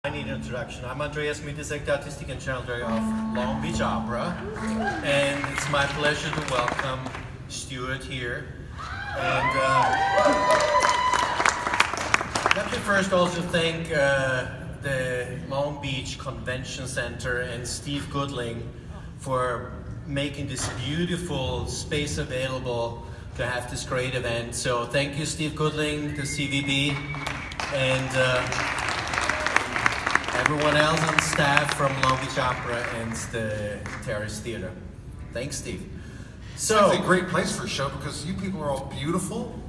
I need an introduction. I'm Andreas Mitisek, Artistic and General Director of Long Beach Opera, and it's my pleasure to welcome Stewart here. And let me first also thank the Long Beach Convention Center and Steve Goodling for making this beautiful space available to have this great event. So thank you, Steve Goodling, the CVB, and everyone else on staff from Long Beach Opera and the Terrace Theater. Thanks, Steve. So, it's a great place for a show because you people are all beautiful,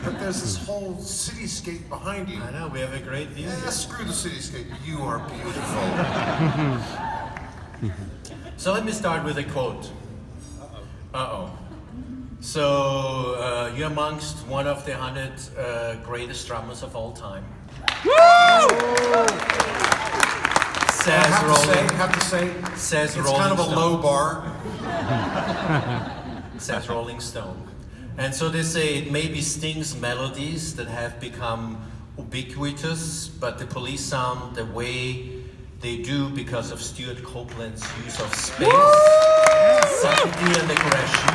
but there's this whole cityscape behind you. I know, we have a great view. Yeah, screw the cityscape. You are beautiful. So let me start with a quote. Uh-oh. So, you're amongst one of the 100 greatest drummers of all time. Woo! Says have to say, says it's Rolling kind of a Stone. low bar. Says Rolling Stone. And so they say it maybe Sting's melodies that have become ubiquitous, but the police sound the way they do because of Stewart Copeland's use of space, subtlety and aggression.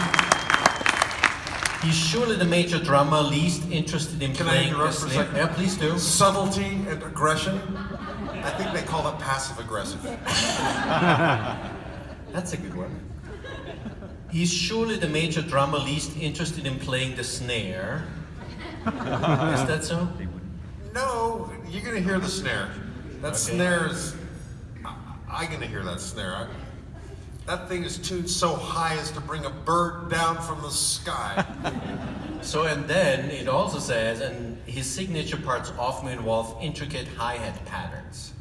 He's surely the major drummer least interested in playing the snare. Yeah, please do. Subtlety and aggression. I think they call it passive aggressive. That's a good one. He's surely the major drummer least interested in playing the snare. Is that so? No, you're gonna hear the snare. That snare is. I'm gonna hear that snare. That thing is tuned so high as to bring a bird down from the sky. So, and then it also says, and his signature parts often involve intricate hi-hat patterns.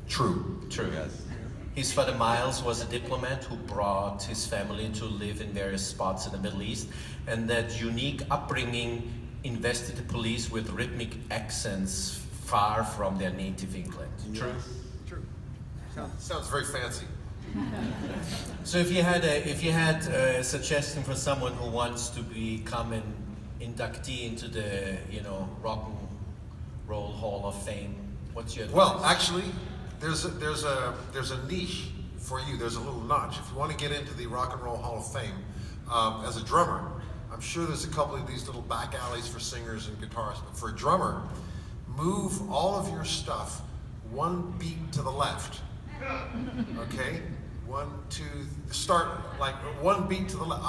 True. True. Yes. His father Miles was a diplomat who brought his family to live in various spots in the Middle East, and that unique upbringing invested the police with rhythmic accents far from their native England. True. Yes. True. Sounds very fancy. So if you had a suggestion for someone who wants to become an inductee into the Rock and Roll Hall of Fame, what's your advice? Well, actually, there's a niche for you. There's a little notch. If you want to get into the Rock and Roll Hall of Fame as a drummer, I'm sure there's a couple of these little back alleys for singers and guitarists. But for a drummer, move all of your stuff one beat to the left. Okay. 1, 2, start like one beat to the left.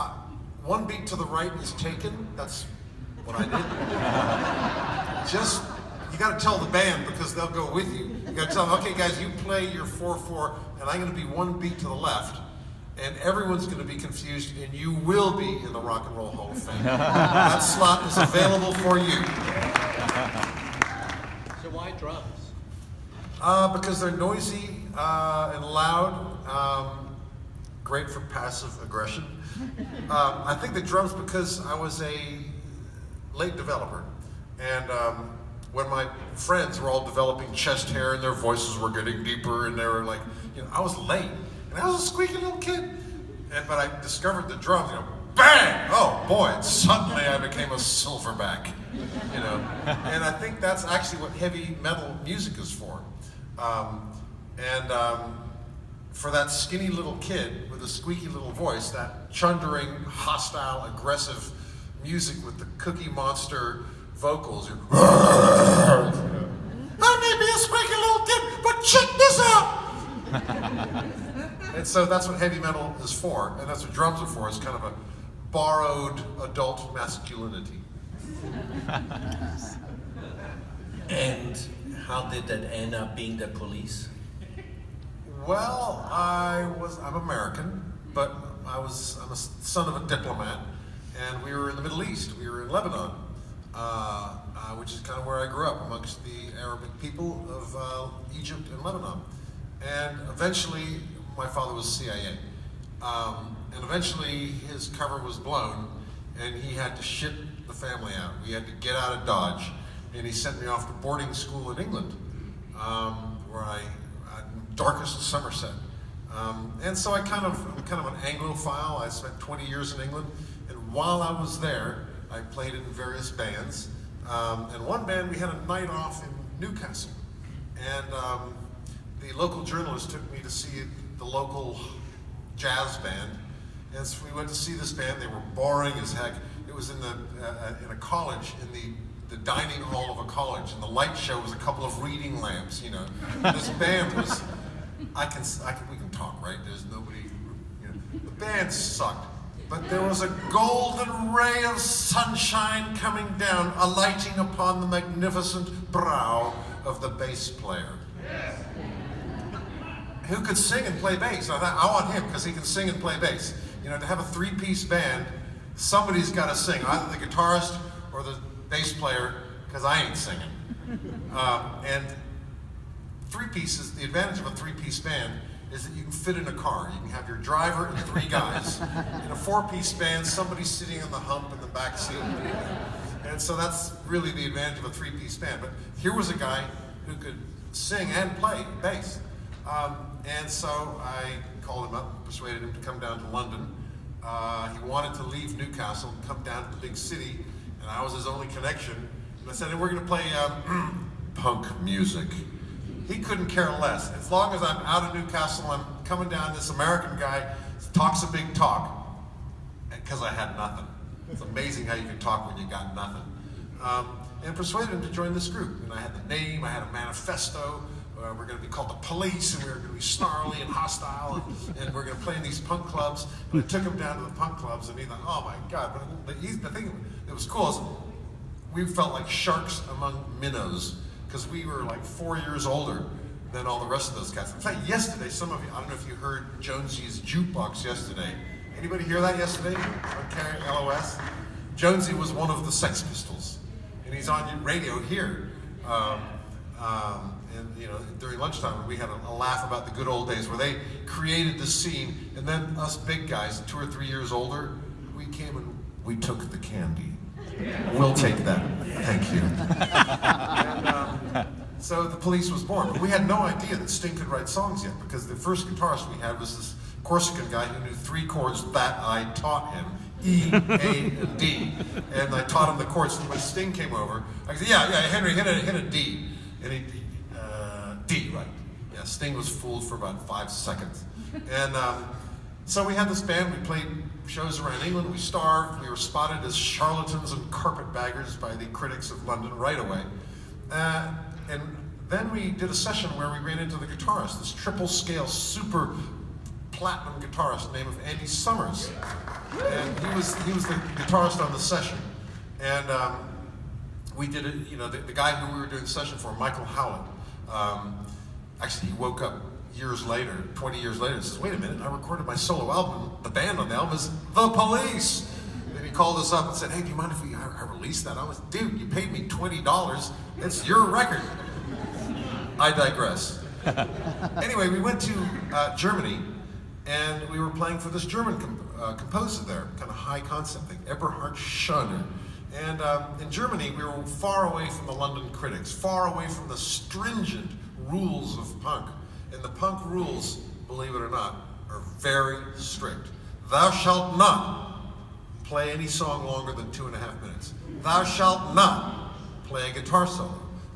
One beat to the right is taken. That's what I did. Just, you got to tell the band because they'll go with you. You got to tell them, okay, guys, you play your 4/4, and I'm going to be one beat to the left, and everyone's going to be confused, and you will be in the Rock and Roll Hall of Fame. That slot is available for you. So why drums? Because they're noisy and loud. Great for passive aggression. I think the drums because I was a late developer, and when my friends were all developing chest hair and their voices were getting deeper, and they were like, I was late, and I was a squeaky little kid, but I discovered the drums. Bang! Oh boy! Suddenly I became a silverback. And I think that's actually what heavy metal music is for. For that skinny little kid with a squeaky little voice, that chundering, hostile, aggressive music with the Cookie Monster vocals. I may be a squeaky little kid, but check this out! And so that's what heavy metal is for, and that's what drums are for. It's kind of a borrowed adult masculinity. And how did that end up being the police? Well, I'm American, but I'm a son of a diplomat, and we were in the Middle East. We were in Lebanon, which is kind of where I grew up, amongst the Arabic people of Egypt and Lebanon. And eventually, my father was CIA. And eventually, his cover was blown, and he had to ship the family out. We had to get out of Dodge, and he sent me off to boarding school in England, where darkest Somerset. And so I'm kind of an Anglophile. I spent 20 years in England, and while I was there, I played in various bands. And one band, we had a night off in Newcastle. And the local journalist took me to see the local jazz band. And so we went to see this band. They were boring as heck. It was in a college, in the dining hall of a college, and the light show was a couple of reading lamps, you know. This band was, we can talk, right? There's nobody, you know. The band sucked, but there was a golden ray of sunshine coming down, alighting upon the magnificent brow of the bass player. Who could sing and play bass. I thought, I want him, because he can sing and play bass. You know, to have a three-piece band, somebody's got to sing, either the guitarist or the bass player, because I ain't singing. And three pieces, the advantage of a three-piece band is that you can fit in a car. You can have your driver and three guys. In a four-piece band, somebody's sitting on the hump in the back seat. And so that's really the advantage of a three-piece band. But here was a guy who could sing and play bass. And so I called him up, persuaded him to come down to London. He wanted to leave Newcastle and come down to the big city, and I was his only connection. And I said, hey, we're going to play punk music. He couldn't care less. As long as I'm out of Newcastle, I'm coming down, this American guy talks a big talk, because I had nothing. It's amazing how you can talk when you got nothing. And persuaded him to join this group. And I had the name, I had a manifesto. We're going to be called the Police, and we're going to be snarly and hostile, and we're going to play in these punk clubs. And I took him down to the punk clubs, and he thought, oh my God. But the thing that was cool is we felt like sharks among minnows, because we were like 4 years older than all the rest of those guys. In fact, yesterday, some of you, I don't know if you heard Jonesy's Jukebox yesterday. Anybody hear that yesterday on KLOS? Jonesy was one of the Sex Pistols, and he's on radio here. And you know, during lunchtime, we had a laugh about the good old days where they created the scene, and then us big guys, 2 or 3 years older, we came and we took the candy. We'll take that. Thank you. And, so the Police was born. But we had no idea that Sting could write songs yet, because the first guitarist we had was this Corsican guy who knew 3 chords that I taught him. E, A, and D. And I taught him the chords. And when Sting came over, I said, yeah, Henry, hit a D. And he D, right. Yeah, Sting was fooled for about 5 seconds. And so we had this band, we played shows around England, we starved, we were spotted as charlatans and carpetbaggers by the critics of London right away. And then we did a session where we ran into the guitarist, this triple scale, super platinum guitarist named Andy Summers. And he was the guitarist on the session. And we did it, you know, the guy who we were doing the session for, Michael Howlett, actually he woke up years later, 20 years later, and says, wait a minute, I recorded my solo album, the band on the album is The Police. And he called us up and said, hey, do you mind if I release that? I was, dude, you paid me $20, it's your record. I digress. Anyway, we went to Germany, and we were playing for this German composer there, kind of high concept thing, Eberhard Schoner. And in Germany, we were far away from the London critics, far away from the stringent rules of punk. And the punk rules, believe it or not, are very strict. Thou shalt not play any song longer than 2.5 minutes. Thou shalt not play a guitar solo.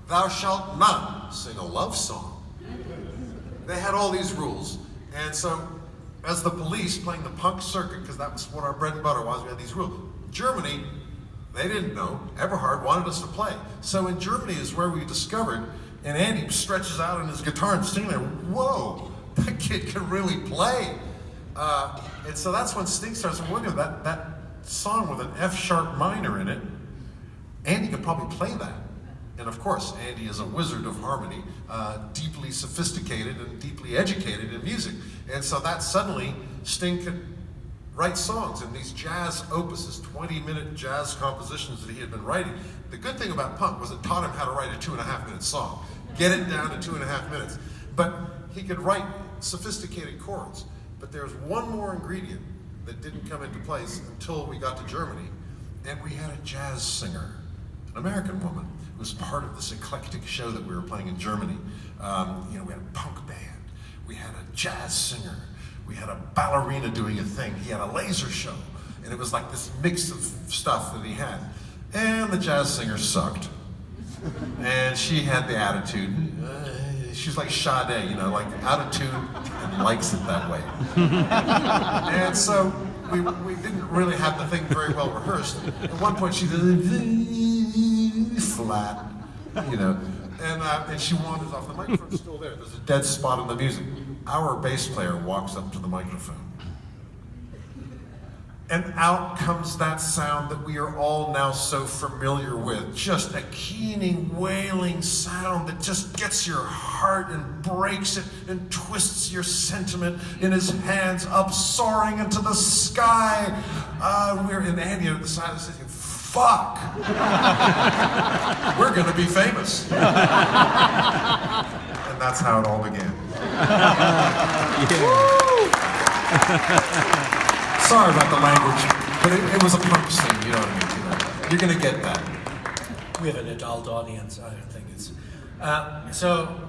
Thou shalt not sing a love song. They had all these rules. And so, as the Police playing the punk circuit, because that was what our bread and butter was, we had these rules. Germany, they didn't know. Eberhard wanted us to play. So in Germany is where we discovered, and Andy stretches out on his guitar and singing there, whoa, that kid can really play. And so that's when Sting starts, wait a minute, that song with an F sharp minor in it, Andy could probably play that. And of course, Andy is a wizard of harmony, deeply sophisticated and deeply educated in music. And so that suddenly, Sting could write songs and these jazz opuses, 20-minute jazz compositions that he had been writing. The good thing about punk was it taught him how to write a 2.5-minute song. Get it down to 2.5 minutes. But he could write sophisticated chords. But there's one more ingredient that didn't come into place until we got to Germany, and we had a jazz singer, an American woman, who was part of this eclectic show that we were playing in Germany. We had a punk band, we had a jazz singer, we had a ballerina doing a thing, he had a laser show, and it was like this mix of stuff that he had. And the jazz singer sucked. And she had the attitude, she's like Sade, you know, like out of tune and likes it that way. And so we didn't really have the thing very well rehearsed. At one point she did flat, you know, and she wanders off. The microphone's still there. There's a dead spot in the music. Our bass player walks up to the microphone. And out comes that sound that we are all now so familiar with. Just a keening, wailing sound that just gets your heart and breaks it and twists your sentiment in his hands up, soaring into the sky. We're in Andy at the side of the city. Fuck! We're gonna be famous. And that's how it all began. Sorry about the language, but it was a punk scene, you know what I mean? You know, you're gonna get that. We have an adult audience, I don't think it's... So